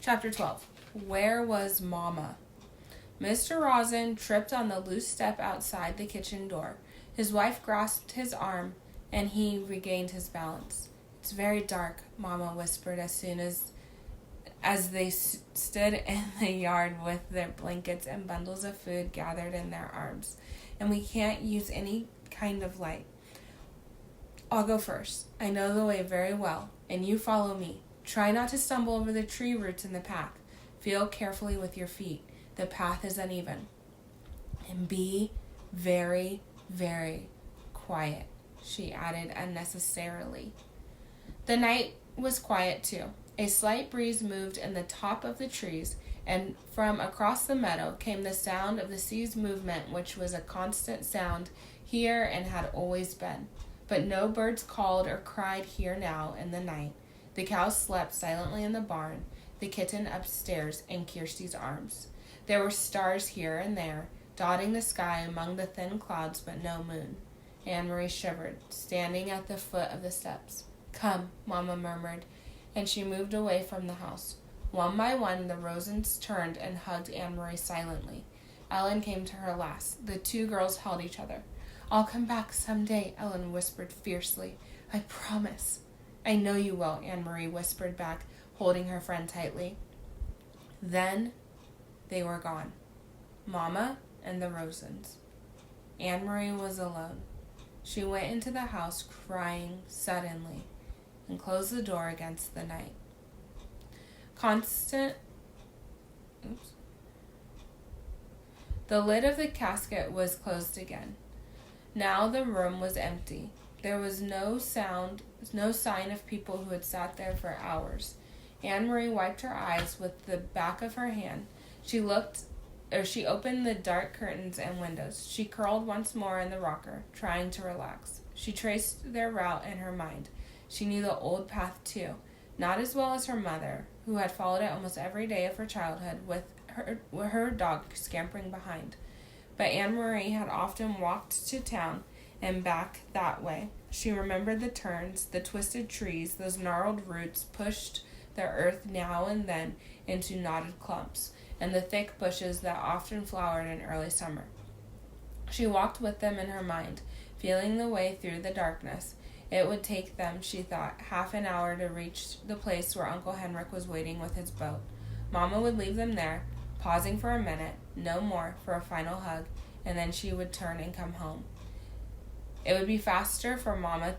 Chapter 12. Where was Mama? Mr. Rosen tripped on the loose step outside the kitchen door. His wife grasped his arm, and he regained his balance. "It's very dark," Mama whispered as soon as they stood in the yard with their blankets and bundles of food gathered in their arms. "And we can't use any kind of light. I'll go first. I know the way very well, and you follow me. Try not to stumble over the tree roots in the path. Feel carefully with your feet. The path is uneven. And be very, very quiet," she added unnecessarily. The night was quiet too. A slight breeze moved in the top of the trees, and from across the meadow came the sound of the sea's movement, which was a constant sound here and had always been. But no birds called or cried here now in the night. The cows slept silently in the barn, the kitten upstairs in Kirsty's arms. There were stars here and there, dotting the sky among the thin clouds, but no moon. Anne-Marie shivered, standing at the foot of the steps. "Come," Mama murmured, and she moved away from the house. One by one, the Rosens turned and hugged Anne-Marie silently. Ellen came to her last. The two girls held each other. "I'll come back someday," Ellen whispered fiercely. "I promise." "I know you will," Anne-Marie whispered back, holding her friend tightly. Then they were gone. Mama and the Rosens. Anne-Marie was alone. She went into the house crying suddenly and closed the door against the night. The lid of the casket was closed again. Now the room was empty. There was no sign of people who had sat there for hours. Anne-Marie wiped her eyes with the back of her hand. She opened the dark curtains and windows. She curled once more in the rocker, trying to relax. She traced their route in her mind. She knew the old path too, not as well as her mother, who had followed it almost every day of her childhood with her dog scampering behind. But Anne-Marie had often walked to town and back that way. She remembered the turns, the twisted trees, those gnarled roots pushed the earth now and then into knotted clumps, and the thick bushes that often flowered in early summer. She walked with them in her mind, feeling the way through the darkness. It would take them, she thought, half an hour to reach the place where Uncle Henrik was waiting with his boat. Mama would leave them there, pausing for a minute, no more, for a final hug, and then she would turn and come home. It would be faster for Mama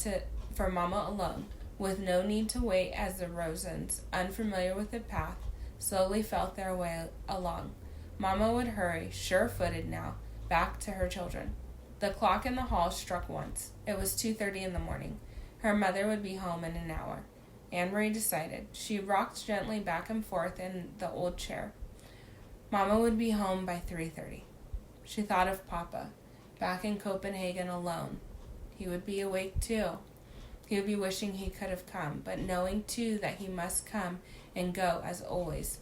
alone, with no need to wait as the Rosens, unfamiliar with the path, slowly felt their way along. Mama would hurry, sure-footed now, back to her children. The clock in the hall struck once. It was 2:30 in the morning. Her mother would be home in an hour. Anne-Marie decided. She rocked gently back and forth in the old chair. Mama would be home by 3:30. She thought of Papa, back in Copenhagen alone. He would be awake too. He would be wishing he could have come, but knowing too that he must come and go as always.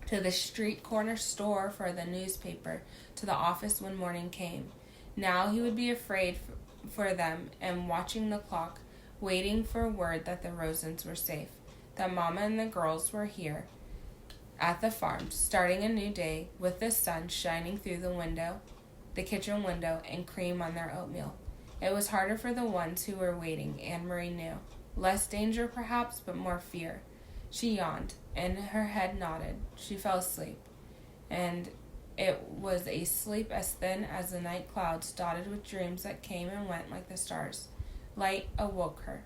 To the street corner store for the newspaper, to the office when morning came. Now he would be afraid for them and watching the clock, waiting for word that the Rosens were safe, that Mama and the girls were here at the farm, starting a new day with the sun shining through the kitchen window, and cream on their oatmeal. It was harder for the ones who were waiting, Anne-Marie knew. Less danger, perhaps, but more fear. She yawned, and her head nodded. She fell asleep, and it was a sleep as thin as the night clouds, dotted with dreams that came and went like the stars. Light awoke her.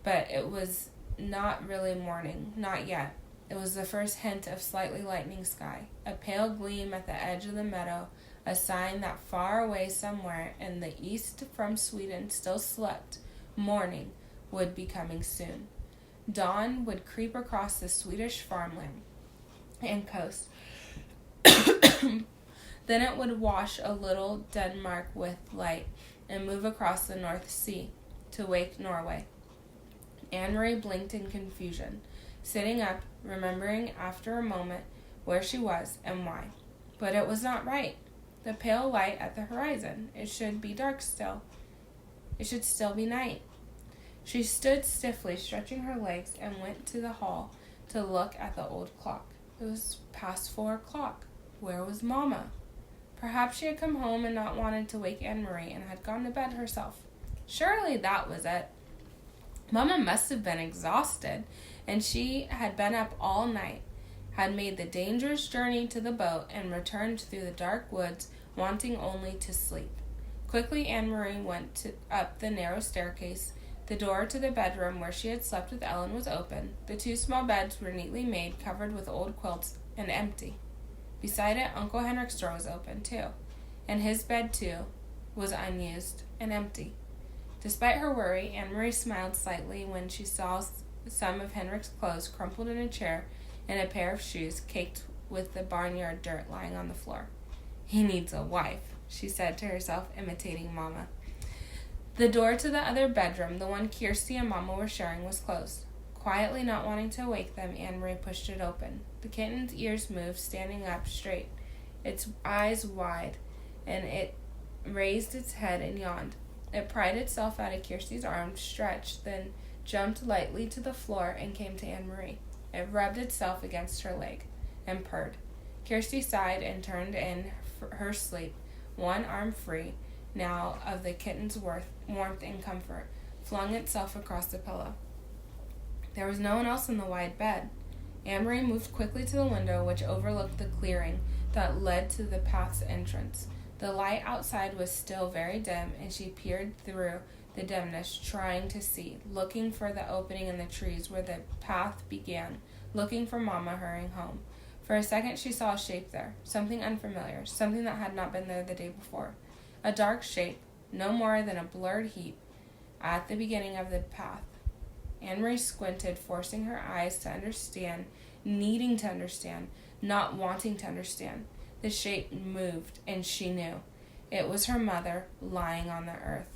But it was not really morning, not yet. It was the first hint of slightly lightening sky, a pale gleam at the edge of the meadow, a sign that far away somewhere in the east from Sweden still slept. Morning would be coming soon. Dawn would creep across the Swedish farmland and coast. Then it would wash a little Denmark with light and move across the North Sea to wake Norway. Anne-Marie blinked in confusion, sitting up, remembering after a moment where she was and why. But it was not right. The pale light at the horizon. It should be dark still. It should still be night. She stood stiffly, stretching her legs, and went to the hall to look at the old clock. It was past 4 o'clock. Where was Mama? Perhaps she had come home and not wanted to wake Anne-Marie and had gone to bed herself. Surely that was it. Mama must have been exhausted, and she had been up all night, had made the dangerous journey to the boat, and returned through the dark woods, wanting only to sleep. Quickly Anne-Marie went up the narrow staircase. The door to the bedroom where she had slept with Ellen was open. The 2 small beds were neatly made, covered with old quilts, and empty. Beside it, Uncle Henrik's door was open, too, and his bed, too, was unused and empty. Despite her worry, Anne-Marie smiled slightly when she saw some of Henrik's clothes crumpled in a chair and a pair of shoes caked with the barnyard dirt lying on the floor. "He needs a wife," she said to herself, imitating Mama. The door to the other bedroom, the one Kirsty and Mama were sharing, was closed. Quietly, not wanting to wake them, Anne-Marie pushed it open. The kitten's ears moved, standing up straight, its eyes wide, and it raised its head and yawned. It pried itself out of Kirsty's arms, stretched, then jumped lightly to the floor and came to Anne-Marie. It rubbed itself against her leg and purred. Kirsty sighed and turned in her sleep, one arm free now of the kitten's warmth and comfort, flung itself across the pillow. There was no one else in the wide bed. Anne-Marie moved quickly to the window, which overlooked the clearing that led to the path's entrance. The light outside was still very dim, and she peered through the dimness, trying to see, looking for the opening in the trees where the path began, looking for Mama hurrying home. For a second she saw a shape there, something unfamiliar, something that had not been there the day before. A dark shape, no more than a blurred heap, at the beginning of the path. Anne-Marie squinted, forcing her eyes to understand, needing to understand, not wanting to understand. The shape moved, and she knew. It was her mother, lying on the earth.